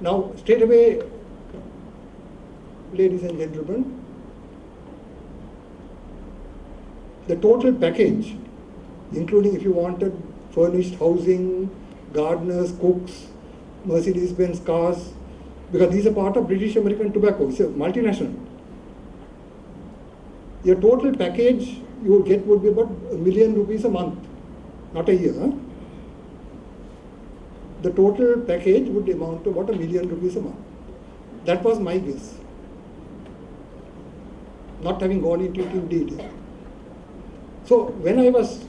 Now, straight away, ladies and gentlemen, the total package, including if you wanted furnished housing, gardeners, cooks, Mercedes-Benz cars, because these are part of British American Tobacco, it's a multinational. Your total package you would get would be about ₹1 million a month, not a year. Huh? The total package would amount to about ₹1 million a month. That was my guess, not having gone into it in detail. So when I was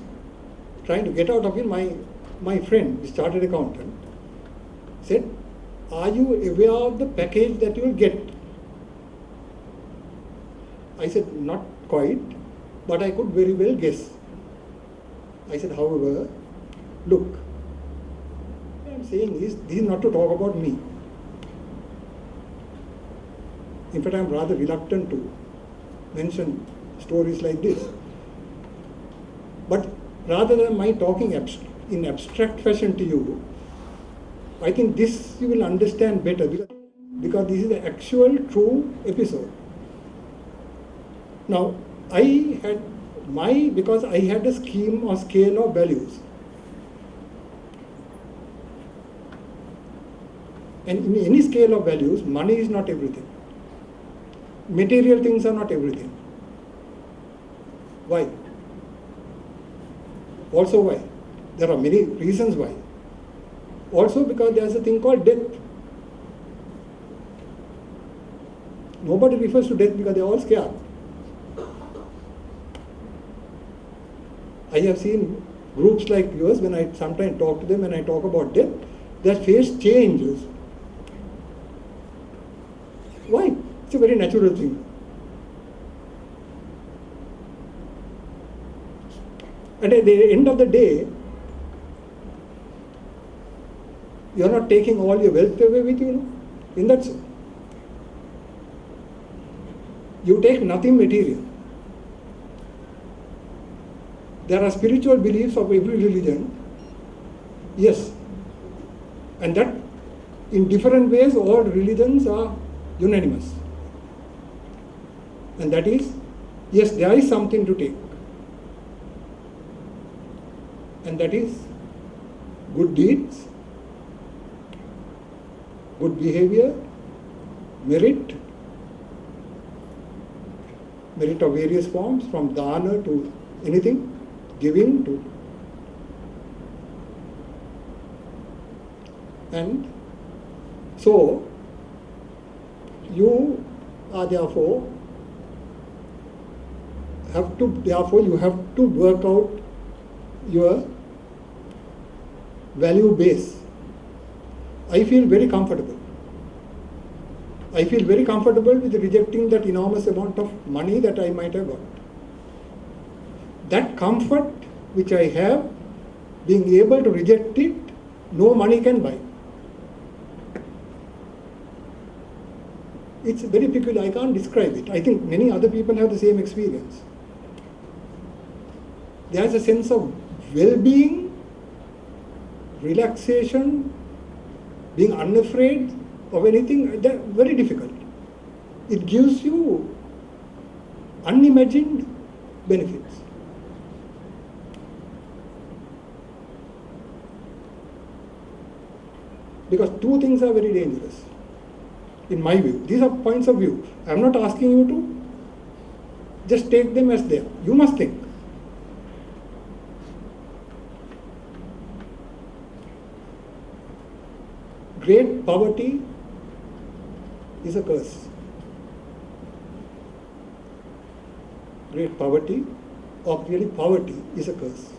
trying to get out of it, my friend, the chartered accountant, said, "Are you aware of the package that you will get?" I said, "Not quite, but I could very well guess." I said, "However, look, what I'm saying is, this is not to talk about me. In fact, I'm rather reluctant to mention stories like this. But rather than my talking in abstract fashion to you, I think this you will understand better because this is the actual true episode. Now, because I had a scheme or scale of values. And in any scale of values, money is not everything. Material things are not everything. Why? Also why? There are many reasons why. Also because there is a thing called death. Nobody refers to death because they are all scared. I have seen groups like yours, when I sometimes talk to them and I talk about death, their face changes. Why? It's a very natural thing. And at the end of the day, you are not taking all your wealth away with you, no? In that sense. You take nothing material. There are spiritual beliefs of every religion, yes, and that in different ways all religions are unanimous. And that is, yes, there is something to take. And that is good deeds, good behavior, merit of various forms, from dana to anything, giving to. And so, you are therefore you have to work out your value base. I feel very comfortable. I feel very comfortable with rejecting that enormous amount of money that I might have got. That comfort which I have, being able to reject it, no money can buy. It's very peculiar, I can't describe it. I think many other people have the same experience. There's a sense of well-being, relaxation, being unafraid of anything, that's very difficult. It gives you unimagined benefits. Because two things are very dangerous, in my view. These are points of view. I am not asking you to just take them as they are. You must think. Great poverty is a curse. Great poverty, or really poverty, is a curse.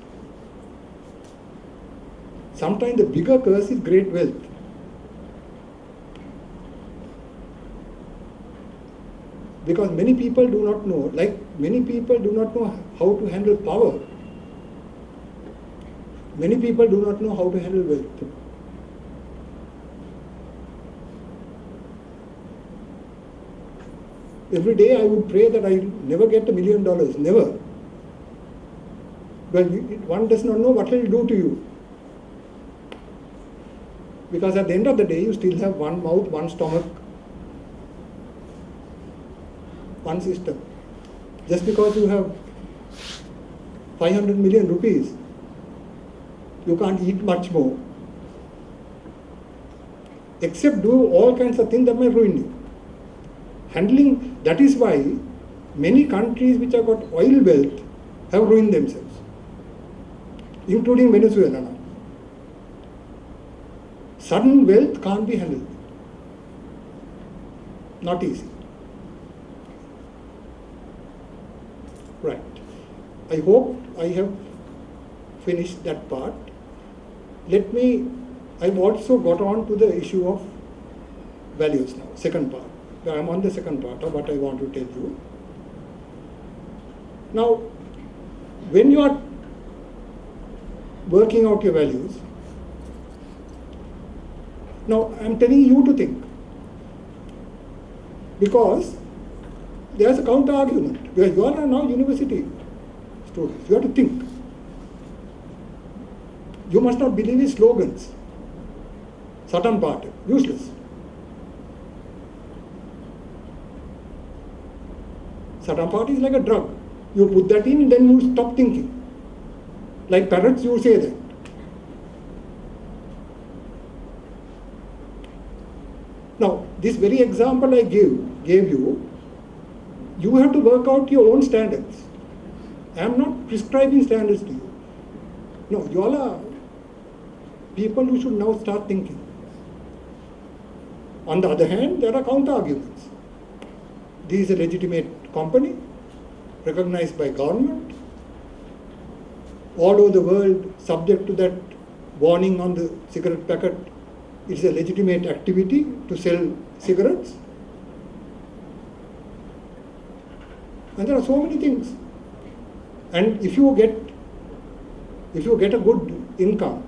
Sometimes the bigger curse is great wealth. Because many people do not know, how to handle power. Many people do not know how to handle wealth. Every day I would pray that I never get $1 million, never. Well, one does not know what it will do to you. Because at the end of the day, you still have one mouth, one stomach, one system. Just because you have 500 million rupees, you can't eat much more. Except do all kinds of things that might ruin you. Handling, that is why many countries which have got oil wealth have ruined themselves, including Venezuela now. Sudden wealth can't be handled. Not easy. Right. I hope I have finished that part. I've also got on to the issue of values now, second part. I'm on the second part of what I want to tell you. Now, when you are working out your values, now I'm telling you to think. Because there's a counter argument. Because you are now university students. You have to think. You must not believe in slogans. Certain part, useless. Certain part is like a drug. You put that in, then you stop thinking. Like parrots, you say that. Now, this very example I gave you, you have to work out your own standards. I am not prescribing standards to you. No, you all are people who should now start thinking. On the other hand, there are counter arguments. This is a legitimate company, recognized by government, all over the world, subject to that warning on the cigarette packet. It's a legitimate activity to sell cigarettes. And there are so many things. And if you get a good income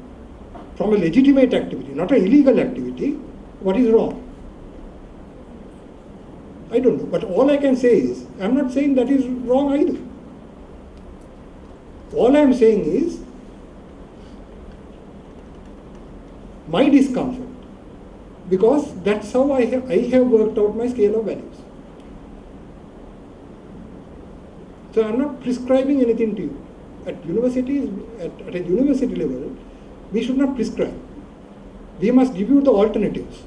from a legitimate activity, not an illegal activity, what is wrong? I don't know. But all I can say is, I'm not saying that is wrong either. All I'm saying is, my discomfort, because that's how I have worked out my scale of values. So I'm not prescribing anything to you. At universities, at a university level, we should not prescribe. We must give you the alternatives.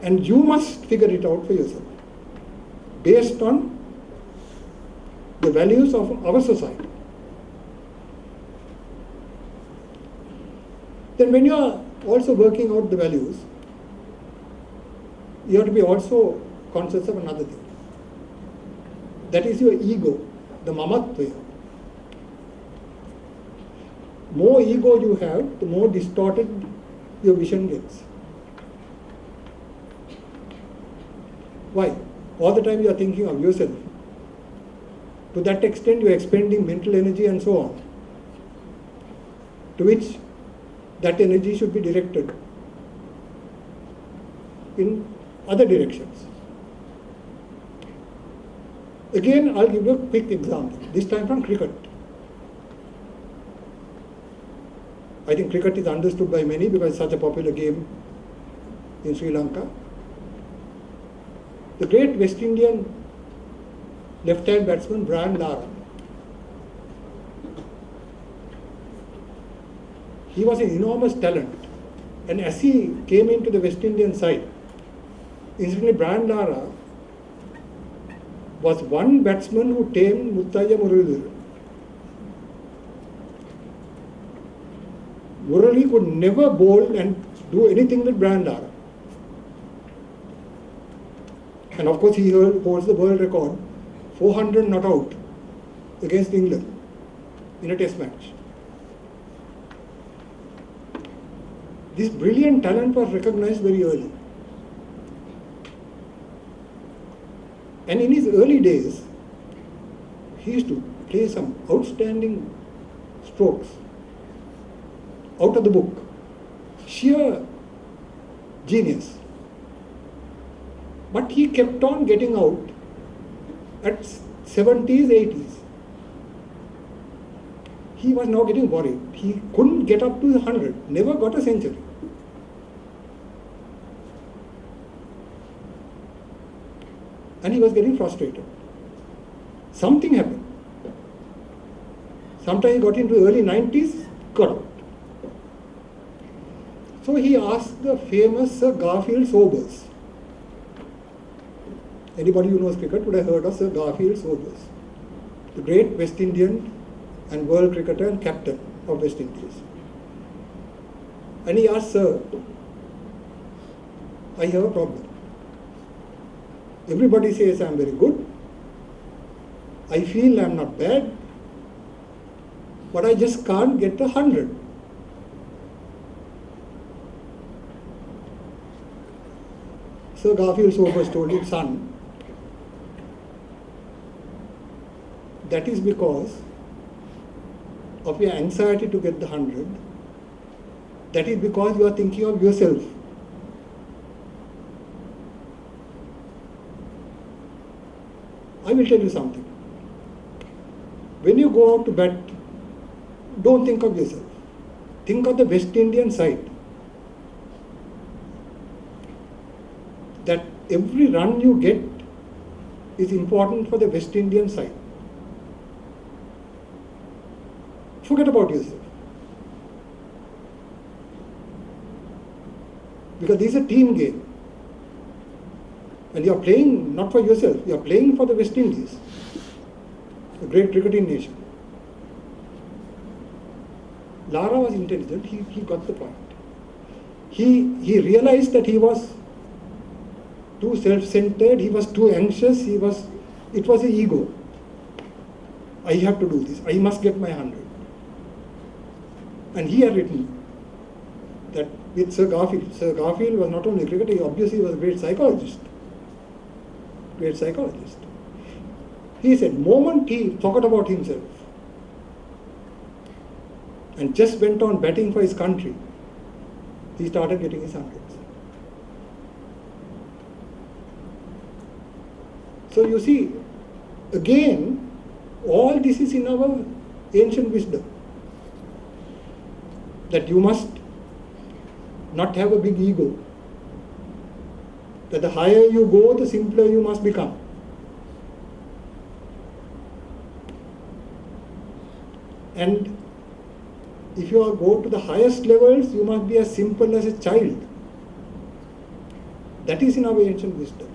And you must figure it out for yourself, based on the values of our society. Then when you are also working out the values, you have to be also conscious of another thing. That is your ego, the mamatva. More ego you have, the more distorted your vision gets. Why? All the time you are thinking of yourself. To that extent you are expending mental energy and so on, to which that energy should be directed in other directions. Again, I'll give you a quick example, this time from cricket. I think cricket is understood by many because it's such a popular game in Sri Lanka. The great West Indian left-hand batsman Brian Lara, he was an enormous talent, and as he came into the West Indian side, incidentally Brian Lara was one batsman who tamed Muthaiya Muralidharan. Murali could never bowl and do anything with Brian Lara. And of course he holds the world record, 400 not out against England in a test match. This brilliant talent was recognized very early. And in his early days, he used to play some outstanding strokes, out of the book, sheer genius. But he kept on getting out at 70s, 80s. He was now getting worried. He couldn't get up to 100, never got a century. and he was getting frustrated. Something happened. Sometime he got into early 90s, got out. So he asked the famous Sir Garfield Sobers. Anybody who knows cricket would have heard of Sir Garfield Sobers, the great West Indian and world cricketer and captain of West Indies. And he asked, "Sir, I have a problem. Everybody says I am very good. I feel I am not bad, but I just can't get 100. Sir Garfield Sobers told him, "Son, that is because of your anxiety to get the 100. That is because you are thinking of yourself. I will tell you something. When you go out to bat, don't think of yourself. Think of the West Indian side. That every run you get is important for the West Indian side. Forget about yourself. Because this is a team game. And you are playing not for yourself, you are playing for the West Indies, a great cricketing nation." Lara was intelligent, he got the point. He realized that he was too self-centered, he was too anxious, it was an ego. I have to do this, I must get my 100. And he had written that with Sir Garfield was not only a cricketer, he obviously was a great psychologist. He said, moment he forgot about himself and just went on batting for his country, he started getting his 100s. So you see, again, all this is in our ancient wisdom. That you must not have a big ego. That the higher you go, the simpler you must become. And if you go to the highest levels, you must be as simple as a child. That is in our ancient wisdom.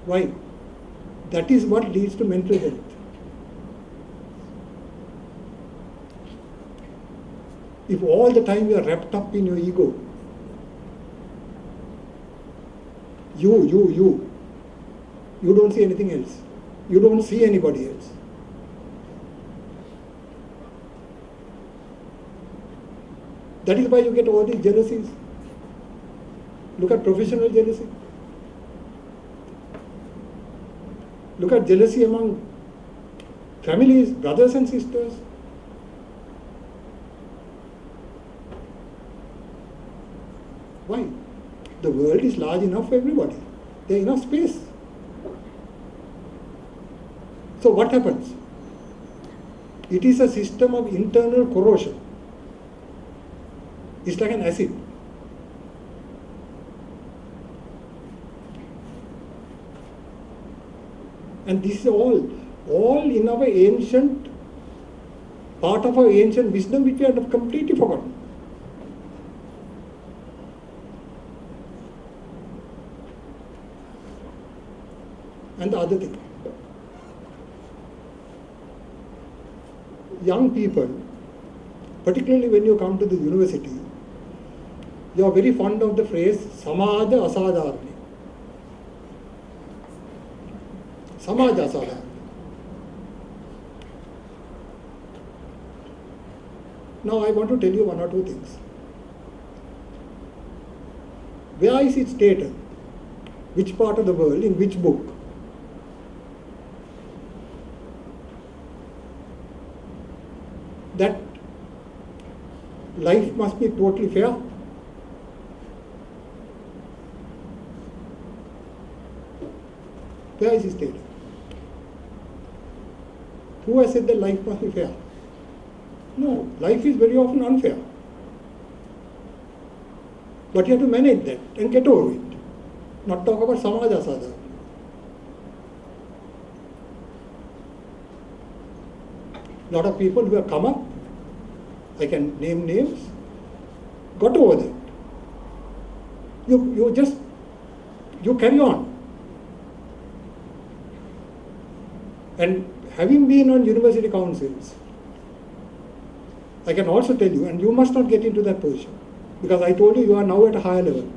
Why? That is what leads to mental health. If all the time you are wrapped up in your ego, you don't see anything else. You don't see anybody else. That is why you get all these jealousies. Look at professional jealousy. Look at jealousy among families, brothers and sisters. Why? The world is large enough for everybody. There is enough space. So what happens? It is a system of internal corrosion. It's like an acid. And this is all in our ancient, part of our ancient wisdom which we have completely forgotten. And the other thing, young people, particularly when you come to the university, you are very fond of the phrase Samaja Asadharani. Samaja Asadharani. Now I want to tell you one or two things. Where is it stated? Which part of the world, in which book? That life must be totally fair. Where is it stated? Who has said that life must be fair? No, life is very often unfair. But you have to manage that and get over it. Not talk about Samaja Sadhana. A lot of people who have come up, I can name names, got over that. You carry on. And having been on university councils, I can also tell you, and you must not get into that position, because I told you, you are now at a higher level,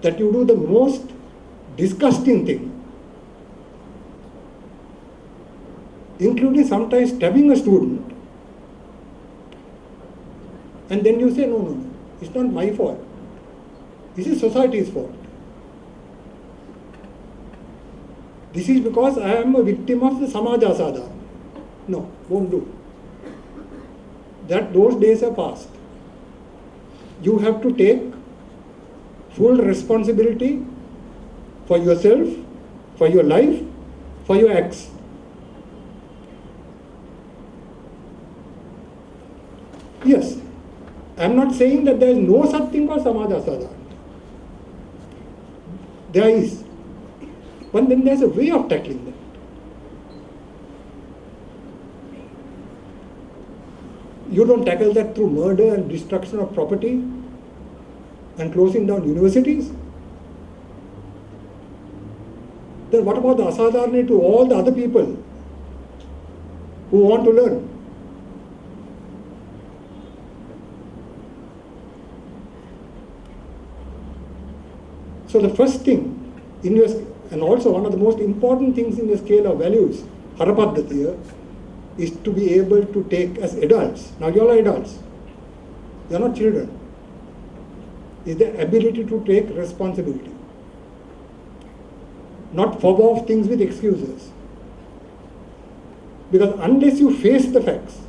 that you do the most disgusting thing, including sometimes stabbing a student, and then you say, no, it's not my fault. This is society's fault. This is because I am a victim of the Samaja Sadhana. No, won't do. Those days are past. You have to take full responsibility for yourself, for your life, for your acts. Yes, I am not saying that there is no such thing called Samaja Sadhana. There is. But then there's a way of tackling that. You don't tackle that through murder and destruction of property and closing down universities. Then what about the asadharani to all the other people who want to learn? So the first thing in your, and also one of the most important things in the scale of values, Harapaddhatiya, is to be able to take as adults. Now you all are adults. You are not children. Is the ability to take responsibility. Not fob off things with excuses. Because unless you face the facts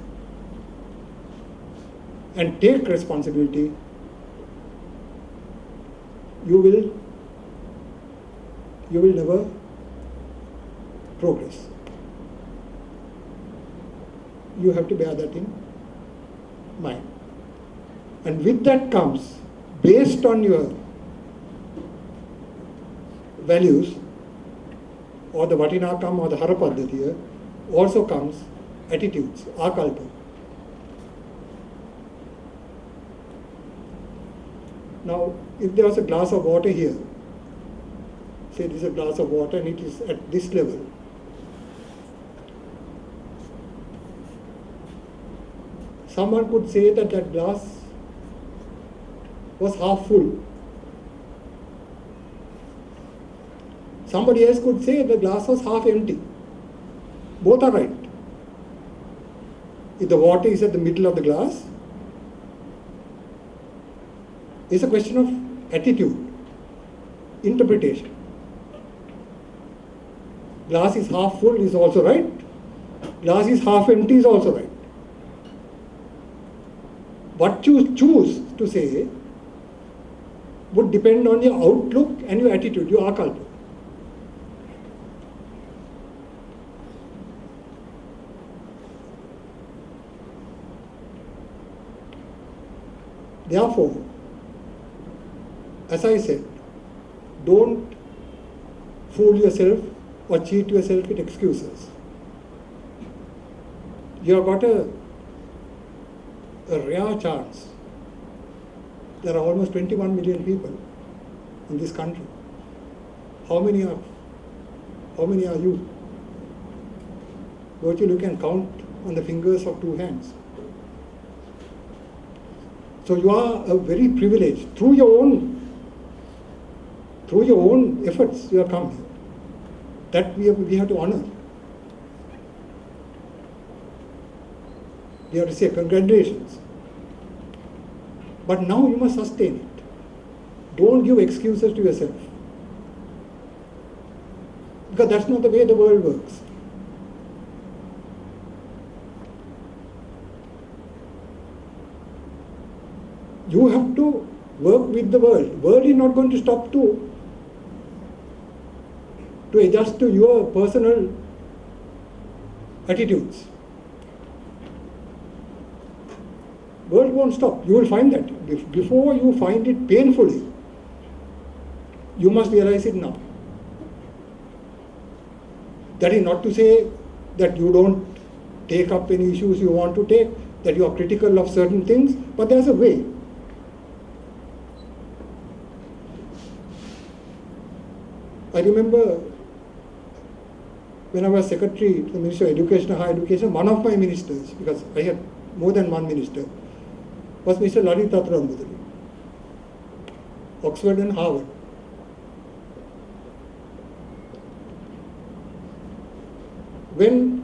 and take responsibility, you will never progress. You have to bear that in mind. And with that comes, based on your values, or the Vatinakam or the Harapaddhatiya, also comes attitudes, akalpa. Now, if there was a glass of water here, say this is a glass of water and it is at this level, someone could say that that glass was half full. Somebody else could say the glass was half empty. Both are right. If the water is at the middle of the glass, it's a question of attitude, interpretation. Glass is half full is also right. Glass is half empty is also right. What you choose to say would depend on your outlook and your attitude, your akalpa. Therefore, as I said, don't fool yourself or cheat yourself with excuses. You have got a rare chance. There are almost 21 million people in this country. How many are you? Virtually you can count on the fingers of two hands. So you are a very privileged. Through your own efforts you have come here. That we have to honor. We have to say congratulations. But now you must sustain it. Don't give excuses to yourself. Because that's not the way the world works. You have to work with the world. The world is not going to stop to adjust to your personal attitudes. World won't stop. You will find that. Before you find it painfully, you must realize it now. That is not to say that you don't take up any issues you want to take, that you are critical of certain things, but there's a way. I remember when I was secretary to the Ministry of Education and Higher Education, one of my ministers, because I had more than one minister, was Mr. Auditorium, Oxford and Harvard. When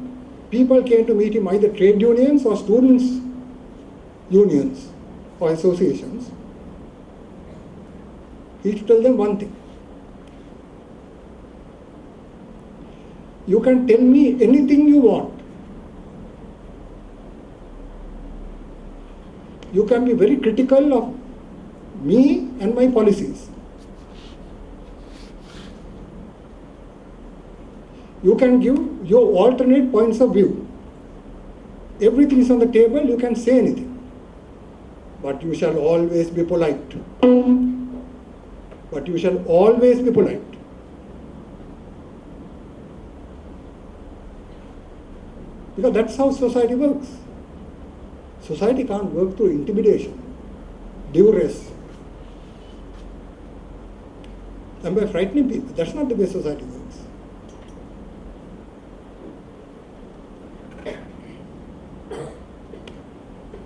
people came to meet him, either trade unions or students' unions or associations, he used to tell them one thing: you can tell me anything you want. You can be very critical of me and my policies. You can give your alternate points of view. Everything is on the table, you can say anything. But you shall always be polite. But you shall always be polite. Because that's how society works. Society can't work through intimidation, duress, and by frightening people. That's not the way society works.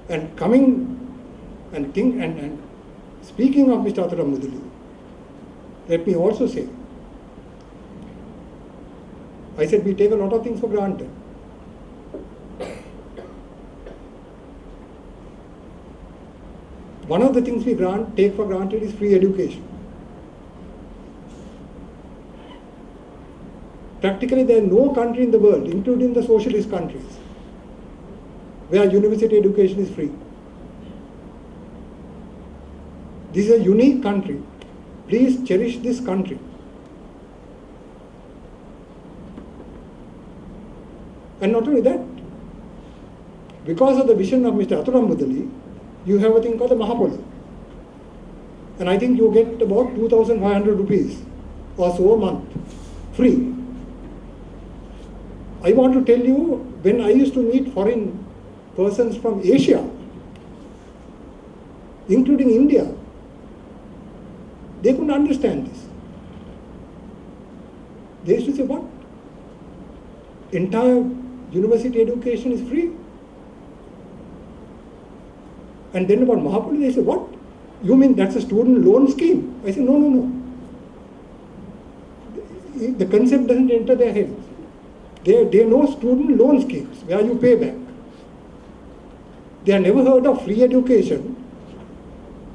And speaking of Mr. Auditorium, let me also say, I said we take a lot of things for granted. One of the things we take for granted is free education. Practically there is no country in the world, including the socialist countries, where university education is free. This is a unique country. Please cherish this country. And not only that, because of the vision of Mr. Auditorium, you have a thing called the Mahapolo. And I think you get about 2,500 rupees or so a month, free. I want to tell you, when I used to meet foreign persons from Asia, including India, they couldn't understand this. They used to say, what? Entire university education is free? And then about Mahapolo, they said, what? You mean that's a student loan scheme? I said, no. The concept doesn't enter their heads. They know student loan schemes where you pay back. They have never heard of free education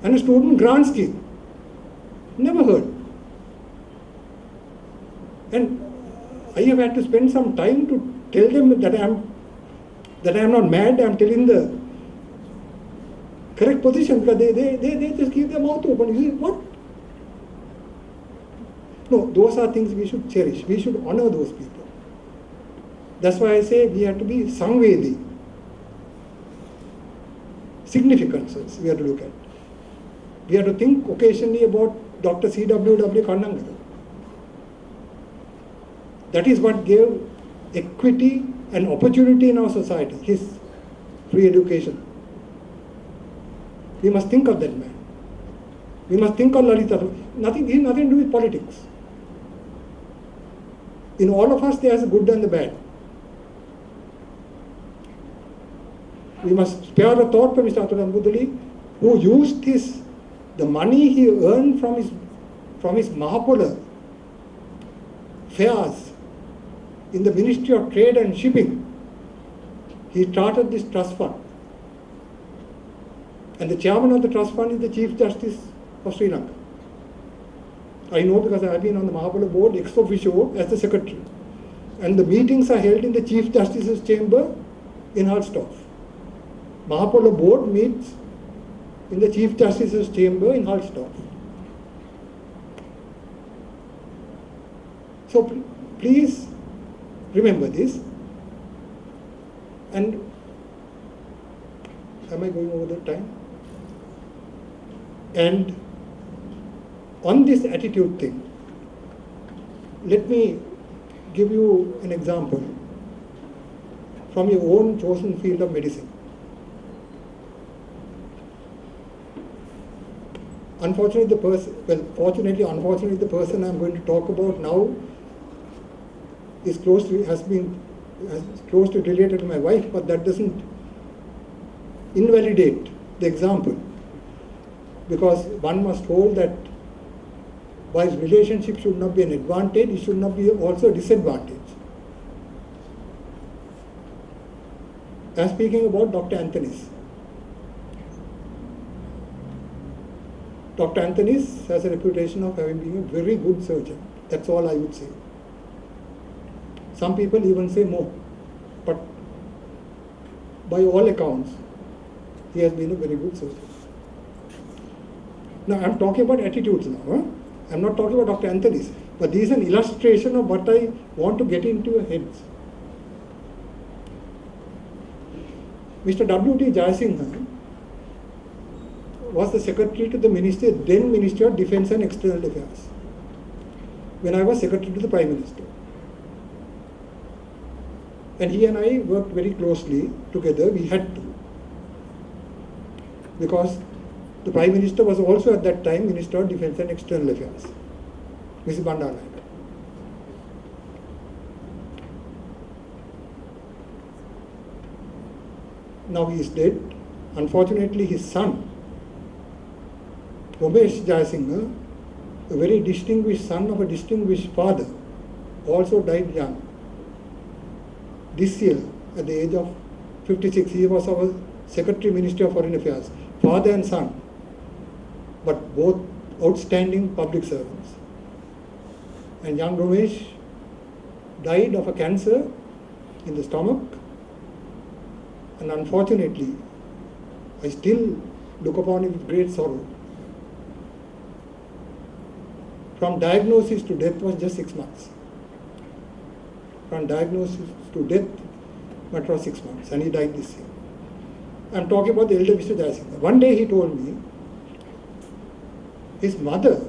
and a student grant scheme. Never heard. And I have had to spend some time to tell them that I am not mad, I am telling the correct position, because they just keep their mouth open. You say, what? No, those are things we should cherish. We should honor those people. That's why I say we have to be Samvedi. Significances we have to look at. We have to think occasionally about Dr. C.W.W. Kannangara. That is what gave equity and opportunity in our society, his free education. We must think of that man. We must think of Lalita. He has nothing to do with politics. In all of us there is the good and the bad. We must spare a thought for Mr. Auditorium, who used the money he earned from his Mahapolo fairs in the Ministry of Trade and Shipping. He started this trust fund. And the chairman of the trust fund is the Chief Justice of Sri Lanka. I know because I have been on the Mahapolo board ex officio as the secretary. And the meetings are held in the Chief Justice's chamber in Halstorf. Mahapolo board meets in the Chief Justice's chamber in Halstorf. So please remember this. And am I going over the time? And on this attitude thing, let me give you an example from your own chosen field of medicine. Unfortunately, unfortunately, the person I'm going to talk about now is has closely related to my wife, but that doesn't invalidate the example, because one must hold that while relationship should not be an advantage, it should not be also a disadvantage. I'm speaking about Dr. Anthony's. Dr. Anthony's has a reputation of having been a very good surgeon. That's all I would say. Some people even say more. But by all accounts, he has been a very good surgeon. Now, I'm talking about attitudes now. Huh? I'm not talking about Dr. Anthony's. But this is an illustration of what I want to get into your heads. Mr. W.T. Jayewardenepura was the secretary to the then Ministry of Defence and External Affairs, when I was secretary to the Prime Minister. And he and I worked very closely together. We had to, because the Prime Minister was also at that time Minister of Defence and External Affairs, Mrs. Bandaranaike. Now he is dead. Unfortunately, his son, Ramesh Jayewardenepura, a very distinguished son of a distinguished father, also died young. This year, at the age of 56, he was our Secretary, Ministry of Foreign Affairs, father and son, but both outstanding public servants. And young Ramesh died of a cancer in the stomach, and unfortunately, I still look upon it with great sorrow. From diagnosis to death was just 6 months. From diagnosis to death, it was 6 months, and he died this year. I'm talking about the elder Mr. Jayewardenepura. One day he told me his mother